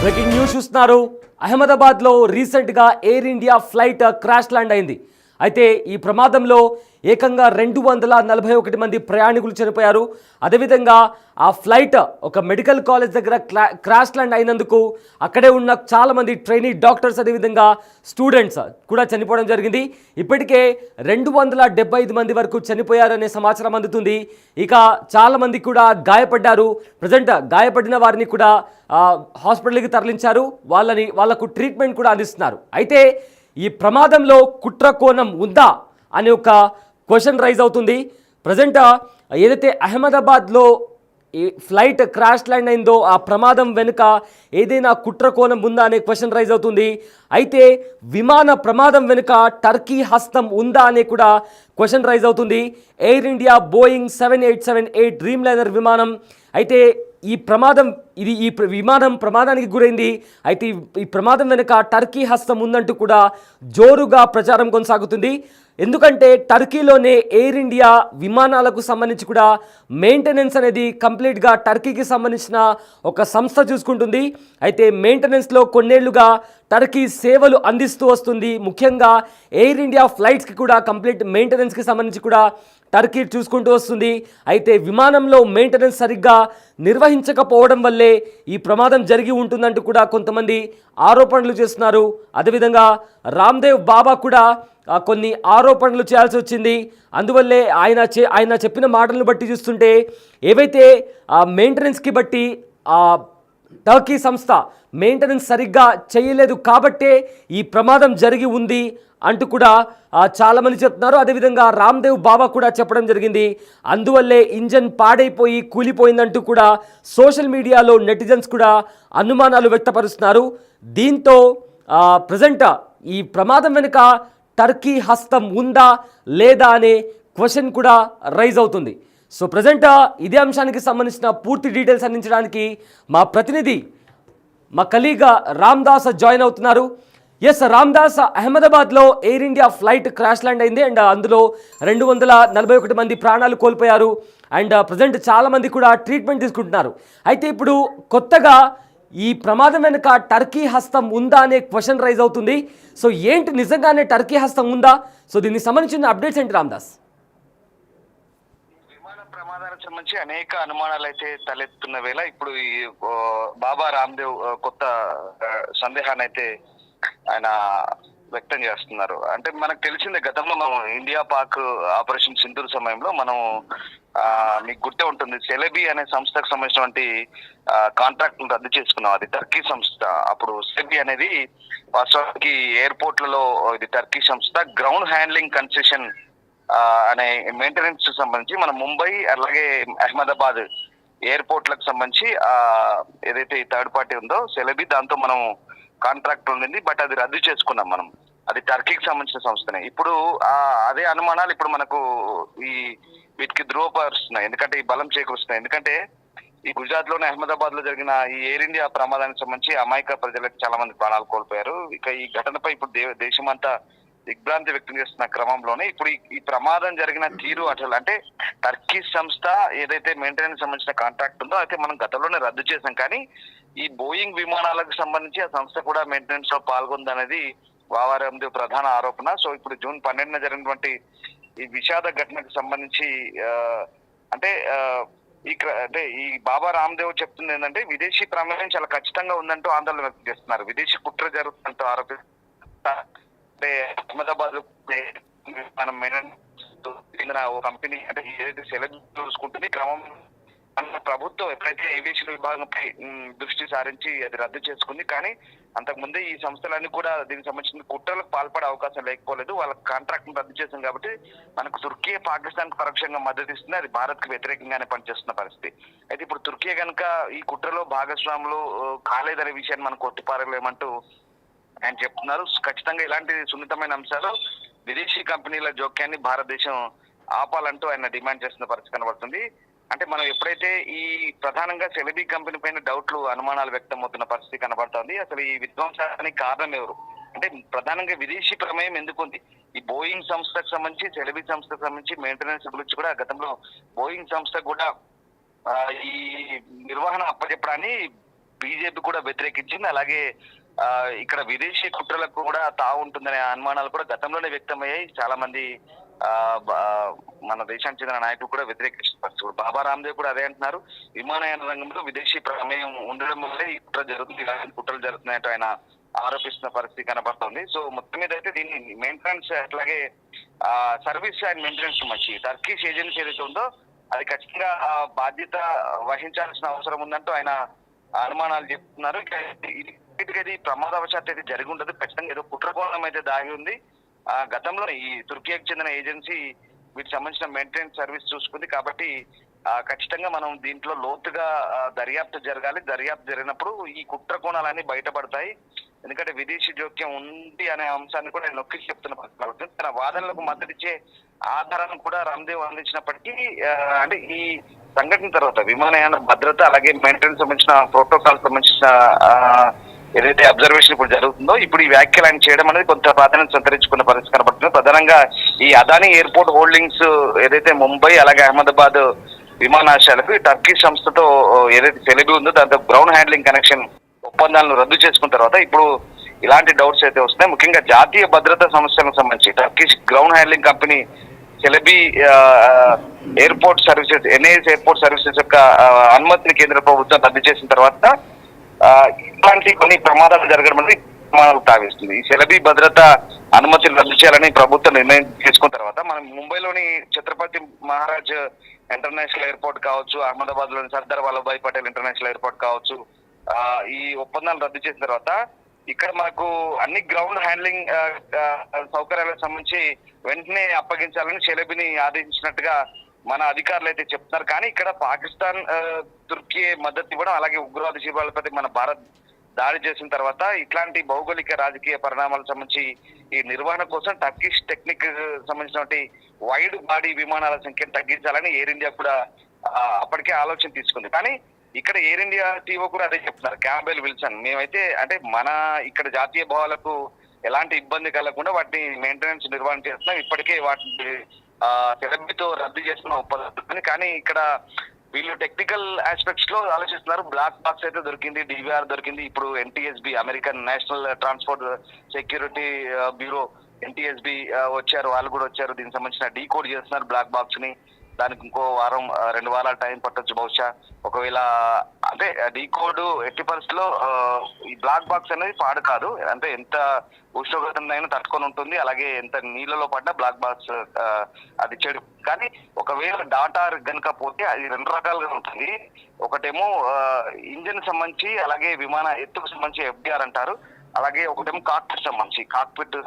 Breaking news చూస్తున్నారు. అహ్మదాబాద్లో రీసెంట్గా air India flight crash land అయింది. అయితే ఈ ప్రమాదంలో ఏకంగా 241 మంది ప్రయాణికులు చనిపోయారు. అదేవిధంగా ఆ ఫ్లైట్ ఒక మెడికల్ కాలేజ్ దగ్గర క్రాష్ ల్యాండ్ అయినందుకు అక్కడే ఉన్న చాలామంది ట్రైనీ డాక్టర్స్ అదేవిధంగా స్టూడెంట్స్ కూడా చనిపోవడం జరిగింది. ఇప్పటికే 275 మంది వరకు చనిపోయారనే సమాచారం అందుతుంది. ఇక చాలామంది కూడా గాయపడ్డారు. ప్రజెంట్ గాయపడిన వారిని కూడా హాస్పిటల్కి తరలించారు. వాళ్లకు ట్రీట్మెంట్ కూడా అందిస్తున్నారు. అయితే ఈ ప్రమాదంలో కుట్ర కోణం ఉందా అనే ఒక క్వశ్చన్ రైజ్ అవుతుంది. ప్రజెంట్ ఏదైతే అహ్మదాబాద్లో ఈ ఫ్లైట్ క్రాష్ ల్యాండ్ అయిందో ఆ ప్రమాదం వెనుక ఏదైనా కుట్ర కోణం ఉందా అనే క్వశ్చన్ రైజ్ అవుతుంది. అయితే విమాన ప్రమాదం వెనుక టర్కీ హస్తం ఉందా అనే కూడా క్వశ్చన్ రైజ్ అవుతుంది. Air India Boeing 7878 dream liner విమానం అయితే ఈ విమానం ప్రమాదానికి గురైంది. అయితే ఈ ప్రమాదం వెనుక టర్కీ హస్తం ఉందంటూ కూడా జోరుగా ప్రచారం కొనసాగుతుంది. ఎందుకంటే టర్కీలోనే ఎయిర్ ఇండియా విమానాలకు సంబంధించి కూడా మెయింటెనెన్స్ అనేది కంప్లీట్గా టర్కీకి సంబంధించిన ఒక సంస్థ చూసుకుంటుంది. అయితే మెయింటెనెన్స్లో కొన్నేళ్లుగా టర్కీ సేవలు అందిస్తూ వస్తుంది. ముఖ్యంగా ఎయిర్ ఇండియా ఫ్లైట్స్కి కూడా కంప్లీట్ మెయింటెనెన్స్కి సంబంధించి కూడా టర్కీ చూసుకుంటూ వస్తుంది. అయితే విమానంలో మెయింటెనెన్స్ సరిగ్గా నిర్వహించకపోవడం వల్లే ఈ ప్రమాదం జరిగి ఉంటుందంటూ కూడా కొంతమంది ఆరోపణలు చేస్తున్నారు. అదేవిధంగా రామ్దేవ్ బాబా కూడా కొన్ని ఆరోపణలు చేయాల్సి వచ్చింది. అందువల్లే ఆయన చెప్పిన మాటలను బట్టి చూస్తుంటే ఏవైతే మెయింటెనెన్స్కి బట్టి టర్కీ సంస్థ మెయింటెనెన్స్ సరిగ్గా చేయలేదు కాబట్టే ఈ ప్రమాదం జరిగి ఉంది అంటూ కూడా చాలామంది చెప్తున్నారు. అదేవిధంగా రామ్దేవ్ బాబా కూడా చెప్పడం జరిగింది. అందువల్లే ఇంజన్ పాడైపోయి కూలిపోయిందంటూ కూడా సోషల్ మీడియాలో నెటిజన్స్ కూడా అనుమానాలు వ్యక్తపరుస్తున్నారు. దీంతో ప్రజెంట్ ఈ ప్రమాదం వెనుక టర్కీ హస్తం ఉందా లేదా అనే క్వశ్చన్ కూడా రైజ్ అవుతుంది. సో ప్రజెంట్ ఇదే అంశానికి సంబంధించిన పూర్తి డీటెయిల్స్ అందించడానికి మా ప్రతినిధి మా కలీగ్ రామ్దాస్ జాయిన్ అవుతున్నారు. ఎస్ రామ్దాస్, అహ్మదాబాద్లో air India flight crash land అయింది అండ్ అందులో 241 మంది ప్రాణాలు కోల్పోయారు అండ్ ప్రజెంట్ చాలామంది కూడా ట్రీట్మెంట్ తీసుకుంటున్నారు. అయితే ఇప్పుడు కొత్తగా ఈ ప్రమాదం వెనుక టర్కీ హస్తం ఉందా అనే క్వశ్చన్ రైజ్ అవుతుంది. సో ఏంటి నిజంగానే టర్కీ హస్తం ఉందా? సో దీనికి సంబంధించిన అప్డేట్స్ ఏంటి రామ్దాస్? ప్రమాదానికి సంబంధించి అనేక అనుమానాలు అయితే తలెత్తున్న వేళ ఇప్పుడు ఈ బాబా రామ్దేవ్ కొత్త సందేహాన్ని అయితే ఆయన వ్యక్తం చేస్తున్నారు. అంటే మనకు తెలిసిందే, గతంలో మనం ఇండియా పాక్ ఆపరేషన్ సింధూర్ సమయంలో మనం మీకు గుర్తే ఉంటుంది, సెలెబీ అనే సంస్థకు సంబంధించినటువంటి కాంట్రాక్ట్ రద్దు చేసుకున్నాం. అది టర్కీ సంస్థ. అప్పుడు సెలెబీ అనేది వాస్తవానికి ఎయిర్పోర్ట్లలో ఇది టర్కీ సంస్థ గ్రౌండ్ హ్యాండ్లింగ్ కన్సెషన్ అనే మెయింటెనెన్స్ సంబంధించి మన ముంబై అలాగే అహ్మదాబాద్ ఎయిర్పోర్ట్లకు సంబంధించి ఏదైతే ఈ థర్డ్ పార్టీ ఉందో సెలెబీ, దాంతో మనం కాంట్రాక్ట్ ఉండింది. బట్ అది రద్దు చేసుకున్నాం మనం. అది టర్కీకి సంబంధించిన సంస్థనే. ఇప్పుడు అదే అనుమానాలు ఇప్పుడు మనకు వీటికి ధృవపరుస్తున్నాయి. ఎందుకంటే ఈ బలం చేకూరుస్తున్నాయి. ఎందుకంటే ఈ గుజరాత్ లోని అహ్మదాబాద్ లో జరిగిన ఈ ఎయిర్ ఇండియా ప్రమాదానికి సంబంధించి అమాయక ప్రజలకు చాలా మంది ప్రాణాలు కోల్పోయారు. ఇక ఈ ఘటనపై ఇప్పుడు దేశమంతా దిగ్భ్రాంతి వ్యక్తం చేస్తున్న క్రమంలోనే ఇప్పుడు ఈ ప్రమాదం జరిగిన తీరు అసలు అంటే టర్కీ సంస్థ ఏదైతే మెయింటెనెన్స్ సంబంధించిన కాంట్రాక్ట్ ఉందో అయితే మనం గతంలోనే రద్దు చేసాం. కానీ ఈ బోయింగ్ విమానాలకు సంబంధించి ఆ సంస్థ కూడా మెయింటెనెన్స్ లో పాల్గొందనేది బాబా రామ్దేవ్ ప్రధాన ఆరోపణ. సో ఇప్పుడు జూన్ 12న జరిగినటువంటి ఈ విషాద ఘటనకు సంబంధించి అంటే ఈ బాబా రామ్దేవ్ చెప్తుంది ఏంటంటే విదేశీ ప్రమేయం చాలా ఖచ్చితంగా ఉందంటూ ఆందోళన వ్యక్తం చేస్తున్నారు. విదేశీ కుట్ర జరుగుతుందంటూ ఆరోపిస్తున్నారు. అంటే అహ్మదాబాద్ మనం చెందిన ఓ కంపెనీ అంటే ఏదైతే సెలెక్ట్ చూసుకుంటుంది క్రమం ప్రభుత్వం ఎప్పుడైతే ఏవియేషన్ విభాగంపై దృష్టి సారించి అది రద్దు చేసుకుంది. కానీ అంతకుముందే ఈ సంస్థలన్నీ కూడా దీనికి సంబంధించిన కుట్రలకు పాల్పడే అవకాశం లేకపోలేదు. వాళ్ళ కాంట్రాక్ట్ రద్దు చేసాం కాబట్టి మనకు తుర్కీ పాకిస్తాన్ కు పరోక్షంగా మద్దతు ఇస్తుంది. అది భారత్ కు వ్యతిరేకంగానే పనిచేస్తున్న పరిస్థితి. అయితే ఇప్పుడు తుర్కీ కనుక ఈ కుట్రలో భాగస్వాములు కాలేదనే విషయాన్ని మనం కొట్టిపారలేమంటూ ఆయన చెప్తున్నారు. ఖచ్చితంగా ఇలాంటి సున్నితమైన అంశాలు విదేశీ కంపెనీల జోక్యాన్ని భారతదేశం ఆపాలంటూ ఆయన డిమాండ్ చేస్తున్న పరిస్థితి కనబడుతుంది. అంటే మనం ఎప్పుడైతే ఈ ప్రధానంగా సెలెబీ కంపెనీ పైన డౌట్లు అనుమానాలు వ్యక్తం అవుతున్న పరిస్థితి కనబడుతోంది. అసలు ఈ విధ్వంసానికి కారణం ఎవరు అంటే ప్రధానంగా విదేశీ ప్రమేయం ఎందుకు ఉంది? ఈ బోయింగ్ సంస్థకు సంబంధించి సెలెబీ సంస్థకు సంబంధించి మెయింటెనెన్స్ గురించి కూడా గతంలో బోయింగ్ సంస్థ కూడా ఈ నిర్వహణ అప్పచెప్పడాన్ని బీజేపీ కూడా వ్యతిరేకించింది. అలాగే ఇక్కడ విదేశీ కుట్రలకు కూడా తావు ఉంటుందనే అనుమానాలు కూడా గతంలోనే వ్యక్తమయ్యాయి. చాలా మంది మన దేశానికి చెందిన నాయకులు కూడా వ్యతిరేకిస్తున్నారు. బాబా రామ్దేవ్ కూడా అదే అంటున్నారు. విమానయాన రంగంలో విదేశీ ప్రమేయం ఉండడం వల్లే ఈ కుట్ర జరుగుతుంది, ఇలాంటి కుట్రలు జరుగుతున్నాయంటూ ఆయన ఆరోపిస్తున్న పరిస్థితి కనబడుతుంది. సో మొత్తం మీద అయితే దీన్ని మెయింటెనెన్స్ అట్లాగే సర్వీస్ అండ్ మెయింటెనెన్స్ మంచి టర్కిష్ ఏజెన్సీ ఏదైతే ఉందో అది ఖచ్చితంగా బాధ్యత వహించాల్సిన అవసరం ఉందంటూ ఆయన అనుమానాలు చెప్తున్నారు. ఇది ప్రమాదవశాత్తు అయితే జరిగి ఉండదు, ఖచ్చితంగా ఏదో కుట్రకోణం అయితే దాగి ఉంది. గతంలో ఈ తుర్కీకి చెందిన ఏజెన్సీ వీటికి సంబంధించిన మెయింటెనెన్స్ సర్వీస్ చూసుకుంది కాబట్టి ఖచ్చితంగా మనం దీంట్లో లోతుగా దర్యాప్తు జరగాలి. దర్యాప్తు జరిగినప్పుడు ఈ కుట్ర కోణాలన్నీ బయటపడతాయి. ఎందుకంటే విదేశీ జోక్యం ఉంది అనే అంశాన్ని కూడా నేను నొక్కి చెప్తున్నా. తన వాదనలకు మద్దతిచ్చే ఆధారాలను కూడా రామ్దేవ్ అందించినప్పటికీ అంటే ఈ సంఘటన తర్వాత విమానయాన భద్రత అలాగే మెయింటెనెన్స్ సంబంధించిన ప్రోటోకాల్ సంబంధించిన ఏదైతే అబ్జర్వేషన్ ఇప్పుడు జరుగుతుందో ఇప్పుడు ఈ వ్యాఖ్యలు ఆయన చేయడం అనేది కొంత ప్రాధాన్యత సంతరించుకున్న పరిస్థితి కనబడుతుంది. ప్రధానంగా ఈ అదానీ ఎయిర్పోర్ట్ హోల్డింగ్స్ ఏదైతే ముంబై అలాగే అహ్మదాబాద్ విమానాశ్రయాలకు టర్కీ సంస్థతో ఏదైతే సెలబీ ఉందో దాంతో గ్రౌండ్ హ్యాండ్లింగ్ కనెక్షన్ ఒప్పందాలను రద్దు చేసుకున్న తర్వాత ఇప్పుడు ఇలాంటి డౌట్స్ అయితే వస్తున్నాయి. ముఖ్యంగా జాతీయ భద్రతా సమస్యలకు సంబంధించి Turkish ground handling company Celebi airport services NAS airport services యొక్క అనుమతిని కేంద్ర ప్రభుత్వం రద్దు చేసిన తర్వాత ఇట్లాంటి కొన్ని ప్రమాదాలు జరగడం అనేది తావిస్తుంది. ఈ సెలబీ భద్రత అనుమతులు రద్దు చేయాలని ప్రభుత్వం నిర్ణయం తీసుకున్న తర్వాత మనం ముంబైలోని ఛత్రపతి మహారాజ్ ఇంటర్నేషనల్ ఎయిర్పోర్ట్ కావచ్చు, అహ్మదాబాద్ లోని సర్దార్ వల్లభాయ్ పటేల్ ఇంటర్నేషనల్ ఎయిర్పోర్ట్ కావచ్చు, ఈ ఒప్పందాలు రద్దు చేసిన తర్వాత ఇక్కడ మనకు అన్ని గ్రౌండ్ హ్యాండ్లింగ్ సౌకర్యాలకు సంబంధించి వెంటనే అప్పగించాలని షెలబీని ఆదేశించినట్టుగా మన అధికారులు అయితే చెప్తున్నారు. కానీ ఇక్కడ పాకిస్తాన్ తుర్కీ మద్దతు ఇవ్వడం అలాగే ఉగ్రవాద శిబిరాలపై మన భారత్ దాడి చేసిన తర్వాత ఇట్లాంటి భౌగోళిక రాజకీయ పరిణామాలకు సంబంధించి ఈ నిర్వహణ కోసం టర్కిష్ టెక్నిక్ సంబంధించినటువంటి వైడ్ బాడీ విమానాల సంఖ్యను తగ్గించాలని ఎయిర్ ఇండియా కూడా అప్పటికే ఆలోచన తీసుకుంది. కానీ ఇక్కడ ఎయిర్ ఇండియా టీఓ కూడా అదే చెప్తున్నారు, క్యాంబెల్ విల్సన్. మేమైతే అంటే మన ఇక్కడ జాతీయ భావాలకు ఎలాంటి ఇబ్బంది కలగకుండా వాటిని మెయింటెనెన్స్ నిర్వహణ చేస్తున్నాం. ఇప్పటికే వాటిని సెలబీతో రద్దు చేస్తున్న ఒప్పందం. కానీ ఇక్కడ వీళ్ళు టెక్నికల్ ఆస్పెక్ట్స్ లో ఆలోచిస్తున్నారు. బ్లాక్ బాక్స్ అయితే దొరికింది, డివిఆర్ దొరికింది. ఇప్పుడు ఎన్టీఎస్బి American national transport security bureau ఎన్టీఎస్బి వచ్చారు, వాళ్ళు కూడా వచ్చారు. దీనికి సంబంధించిన డీకోడ్ చేస్తున్నారు బ్లాక్ బాక్స్ ని. దానికి ఇంకో వారం 2 వారాలు టైం పట్టొచ్చు బహుశా. ఒకవేళ అంటే డీకోడ్ ఎట్టి పరిస్థితిలో ఈ బ్లాక్ బాక్స్ అనేది పాడు కాదు, అంటే ఎంత ఉష్ణోగ్రతనైనా తట్టుకొని ఉంటుంది. అలాగే ఎంత నీళ్ళలో పడ్డా బ్లాక్ బాక్స్ అది చెడు. కానీ ఒకవేళ డాటా కనుక పోతే అది 2 రకాలుగా ఉంటుంది. ఒకటేమో ఇంజిన్ సంబంధించి అలాగే విమాన ఎత్తుకు సంబంధించి ఎఫ్డిఆర్ అంటారు. అలాగే ఒకటేమో కాక్పిట్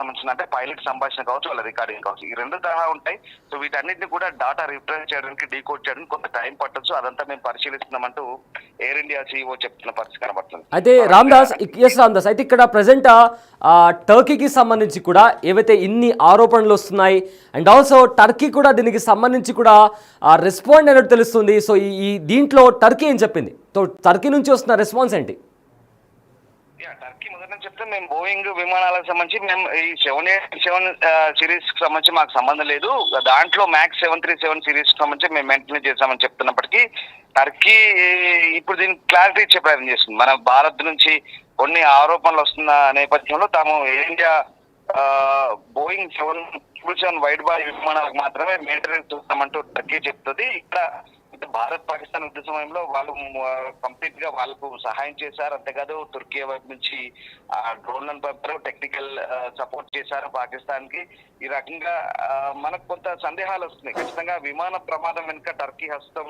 సంబంధించిన అంటే పైలట్ సంభాషణ కావచ్చు, వాళ్ళ రికార్డింగ్ కావచ్చు. ఈ 2 తరహా ఉంటాయి. సో వీటన్నిటిని కూడా డాటా రిప్రజెంట్ చేయడానికి డీకోడ్ చేయడానికి కొంత టైం పట్టొచ్చు. అదంతా మేము పరిశీలిస్తున్నామంటూ ఎయిర్ ఇండియా CEO చెప్తున్న పరిస్థితి కనబడుతుంది. అయితే రామ్దాస్ అయితే ఇక్కడ ప్రజెంట్ టర్కీకి సంబంధించి కూడా ఏవైతే ఇన్ని ఆరోపణలు వస్తున్నాయి అండ్ ఆల్సో టర్కీ కూడా దీనికి సంబంధించి కూడా రెస్పాండ్ అయినట్టు తెలుస్తుంది. సో ఈ దీంట్లో టర్కీ ఏం చెప్పింది? సో టర్కీ నుంచి వస్తున్న రెస్పాన్స్ ఏంటి? టర్కీ మొదటి నుంచి చెప్తే మేము బోయింగ్ విమానాలకు సంబంధించి మేము ఈ 787 సిరీస్ కి సంబంధించి మాకు సంబంధం లేదు. దాంట్లో మ్యాక్స్ 737 సిరీస్ కి సంబంధించి మేము మెయింటైన్ చేస్తామని చెప్తున్నప్పటికీ టర్కీ ఇప్పుడు దీనికి క్లారిటీ ఇచ్చే ప్రయత్నం చేస్తుంది. మన భారత్ నుంచి కొన్ని ఆరోపణలు వస్తున్న నేపథ్యంలో తాము ఇండియా బోయింగ్ 777 వైడ్ బాడీ విమానాలకు మాత్రమే మెయింటెనెన్స్ చూస్తామంటూ టర్కీ చెప్తుంది. ఇక్కడ భారత్ పాకిస్తాన్ యుద్ధ సమయంలో వాళ్ళు కంప్లీట్ గా వాళ్ళకు సహాయం చేశారు. అంతేకాదు తుర్కీ వైపు నుంచి డ్రోన్లను పంపారు, టెక్నికల్ సపోర్ట్ చేశారు పాకిస్తాన్ కి. ఈ రకంగా మనకు కొంత సందేహాలు వస్తున్నాయి. ఖచ్చితంగా విమాన ప్రమాదం వెనుక టర్కీ హస్తం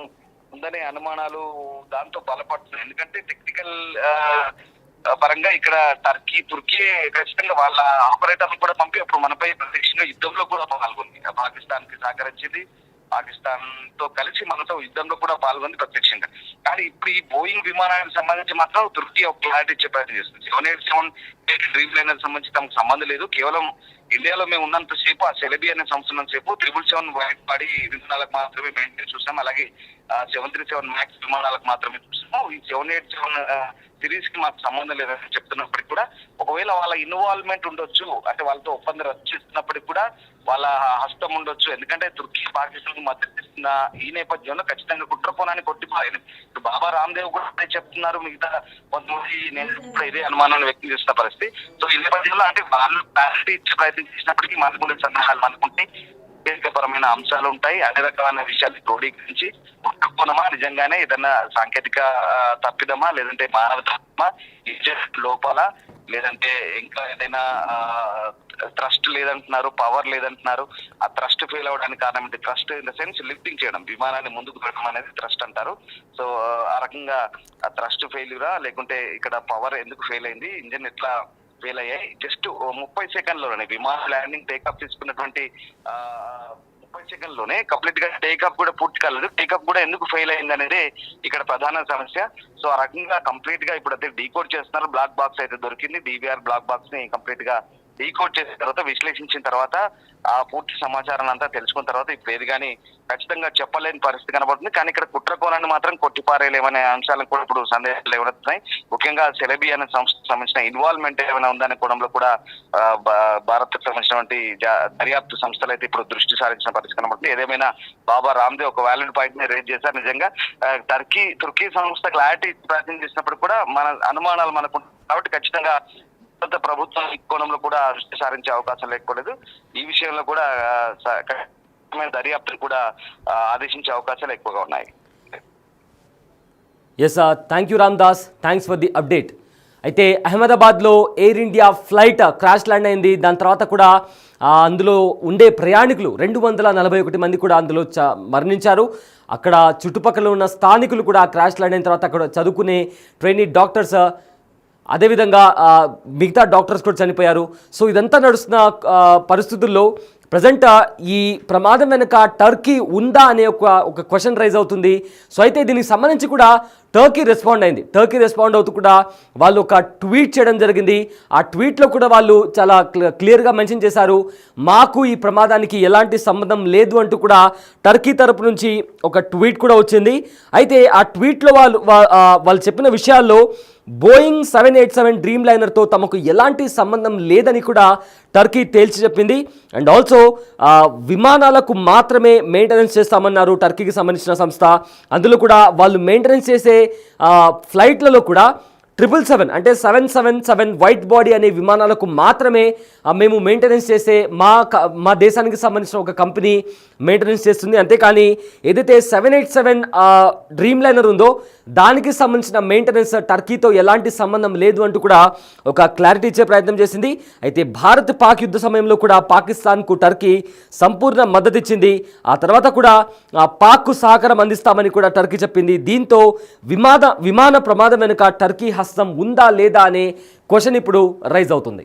ఉందనే అనుమానాలు దాంతో బలపడుతున్నాయి. ఎందుకంటే టెక్నికల్ పరంగా ఇక్కడ తుర్కీ ఖచ్చితంగా వాళ్ళ ఆపరేటర్లు కూడా పంపి అప్పుడు మనపై ప్రత్యక్షంగా యుద్ధంలో కూడా పాల్గొంది. పాకిస్తాన్ కి సహకరించింది, పాకిస్తాన్ తో కలిసి మనతో యుద్ధంలో కూడా పాల్గొంది ప్రత్యక్షంగా. కానీ ఇప్పుడు ఈ బోయింగ్ విమానానికి సంబంధించి మాత్రం తుర్కీ ఒక క్లారిటీ ఇచ్చే ప్రయత్నం చేస్తుంది. 787 డ్రీమ్ లైనర్ సంబంధించి తమకు సంబంధం లేదు. కేవలం ఇండియాలో మేము ఉన్నంత సేపు ఆ సెలబీ అనే సంస్థ ఉన్నంత సేపు 777 వైడ్ బాడీ విమానాలకు మాత్రమే మెయింటైన్ చూసాం. అలాగే 737 మ్యాక్స్ విమానాలకు మాత్రమే చూసాం. ఈ 787 సిరీస్ కి మాకు సంబంధం లేదని చెప్తున్నప్పటికీ కూడా ఒకవేళ వాళ్ళ ఇన్వాల్వ్మెంట్ ఉండొచ్చు, అంటే వాళ్ళతో ఒప్పందం రద్దు చేస్తున్నప్పటికీ కూడా వాళ్ళ హస్తం ఉండొచ్చు. ఎందుకంటే తుర్కీ పాకిస్తాన్ మద్దతు ఇస్తున్న ఈ నేపథ్యంలో ఖచ్చితంగా కుట్రకోణాన్ని కొట్టిపోయాలి. ఇప్పుడు బాబా రామ్దేవ్ కూడా అదే చెప్తున్నారు, మిగతా కొంతమంది నేను కూడా ఇదే అనుమానాన్ని వ్యక్తం చేస్తున్న పరిస్థితి. సో ఈ నేపథ్యంలో అంటే వాళ్ళు క్లారిటీ ఇచ్చే ప్రయత్నం చేసినప్పటికీ మనకు సందేహాలు మనకుంటే పరమైన అంశాలు ఉంటాయి. అన్ని రకమైన విషయాలు క్రోడీకరించి కుట్రకోణమా, నిజంగానే ఏదన్నా సాంకేతిక తప్పిదమా, లేదంటే మానవతమా, లోపాల, లేదంటే ఇంకా ఏదైనా ట్రస్ట్ లేదంటున్నారు, పవర్ లేదంటున్నారు. ఆ ట్రస్ట్ ఫెయిల్ అవ్వడానికి కారణం ఏంటి? Trust in the sense lifting చేయడం, విమానాన్ని ముందుకు పెట్టడం అనేది ట్రస్ట్ అంటారు. సో ఆ రకంగా ఆ ట్రస్ట్ ఫెయిల్యూరా, లేకుంటే ఇక్కడ పవర్ ఎందుకు ఫెయిల్ అయింది, ఇంజన్ ఎట్లా ఫెయిల్ అయ్యాయి, జస్ట్ 30 సెకండ్లోనే విమాన ల్యాండింగ్ టేకప్ తీసుకున్నటువంటి 30 సెకండ్లోనే కంప్లీట్ గా టేకప్ కూడా పూర్తి కాలేదు. టేకప్ కూడా ఎందుకు ఫెయిల్ అయింది అనేది ఇక్కడ ప్రధాన సమస్య. సో ఆ రకంగా కంప్లీట్ గా ఇప్పుడు అయితే డీకోడ్ చేస్తున్నారు. బ్లాక్ బాక్స్ అయితే దొరికింది. DVR బ్లాక్ బాక్స్ ని కంప్లీట్ గా డీకోడ్ చేసిన తర్వాత, విశ్లేషించిన తర్వాత, ఆ పూర్తి సమాచారాన్ని అంతా తెలుసుకున్న తర్వాత ఇప్పుడు ఏది కానీ ఖచ్చితంగా చెప్పలేని పరిస్థితి కనబడుతుంది. కానీ ఇక్కడ కుట్రకోణాన్ని మాత్రం కొట్టిపారేయలేమనే అంశాలను కూడా ఇప్పుడు సందేహాలు ఏమవుతున్నాయి. ముఖ్యంగా సెలబీ అనే సంస్థకు సంబంధించిన ఇన్వాల్వ్మెంట్ ఏమైనా ఉందనే కోణంలో కూడా భారత్ కు సంబంధించినటువంటి దర్యాప్తు సంస్థలు అయితే ఇప్పుడు దృష్టి సారించిన పరిస్థితి కనబడుతుంది. ఏదేమైనా బాబా రామ్దేవ్ ఒక వ్యాలిడ్ పాయింట్ ని రేజ్ చేశారు. నిజంగా తుర్కీ సంస్థ క్లారిటీ ప్రయత్నం చేసినప్పుడు కూడా మన అనుమానాలు మనకు కాబట్టి ఖచ్చితంగా ప్రభుత్వం ఈ కోణంలో కూడా దృష్టి సారించే అవకాశం లేకపోలేదు. ఈ విషయంలో కూడా దర్యాప్తును కూడా ఆదేశించే అవకాశాలు ఎక్కువగా ఉన్నాయి. Yes, thank you Ramdas, thanks for the update. అయితే అహ్మదాబాద్లో air India flight crash land అయింది. దాని తర్వాత కూడా అందులో ఉండే ప్రయాణికులు 241 మంది కూడా అందులో మరణించారు. అక్కడ చుట్టుపక్కల ఉన్న స్థానికులు కూడా క్రాష్ ల్యాండ్ అయిన తర్వాత అక్కడ చదువుకునే ట్రైనీ డాక్టర్స్, అదేవిధంగా మిగతా డాక్టర్స్ కూడా చనిపోయారు. సో ఇదంతా నడుస్తున్న పరిస్థితుల్లో ప్రజెంట్ ఈ ప్రమాదం వెనుక టర్కీ ఉందా అనే ఒక క్వశ్చన్ రైజ్ అవుతుంది. సో అయితే దీనికి సంబంధించి కూడా టర్కీ రెస్పాండ్ అయింది. టర్కీ రెస్పాండ్ అవుతూ కూడా వాళ్ళు ఒక ట్వీట్ చేయడం జరిగింది. ఆ ట్వీట్లో కూడా వాళ్ళు చాలా క్లియర్గా మెన్షన్ చేశారు, మాకు ఈ ప్రమాదానికి ఎలాంటి సంబంధం లేదు అంటూ కూడా టర్కీ తరపు నుంచి ఒక ట్వీట్ కూడా వచ్చింది. అయితే ఆ ట్వీట్లో వాళ్ళు చెప్పిన విషయాల్లో బోయింగ్ 787 డ్రీమ్ లైనర్తో తమకు ఎలాంటి సంబంధం లేదని కూడా టర్కీ తేల్చి చెప్పింది. అండ్ ఆల్సో విమానాలకు మాత్రమే మెయింటెనెన్స్ చేస్తామన్నారు టర్కీకి సంబంధించిన సంస్థ. అందులో కూడా వాళ్ళు మెయింటెనెన్స్ చేసే ఫ్లైట్లలో కూడా 777 అంటే 777 వైట్ బాడీ అనే విమానాలకు మాత్రమే మేము మెయింటెనెన్స్ చేసే మా దేశానికి సంబంధించిన ఒక కంపెనీ మెయింటెనెన్స్ చేస్తుంది. అంతేకాని ఏదైతే 787 డ్రీమ్ లైనర్ ఉందో దానికి సంబంధించిన మెయింటెనెన్స్ టర్కీతో ఎలాంటి సంబంధం లేదు అంటూ కూడా ఒక క్లారిటీ ఇచ్చే ప్రయత్నం చేసింది. అయితే భారత్ పాక్ యుద్ధ సమయంలో కూడా పాకిస్తాన్కు టర్కీ సంపూర్ణ మద్దతు ఇచ్చింది. ఆ తర్వాత కూడా పాక్కు సహకారం అందిస్తామని కూడా టర్కీ చెప్పింది. దీంతో విమాన ప్రమాదం వెనుక టర్కీ హస్తం ఉందా లేదా అనే క్వశ్చన్ ఇప్పుడు రైజ్ అవుతుంది.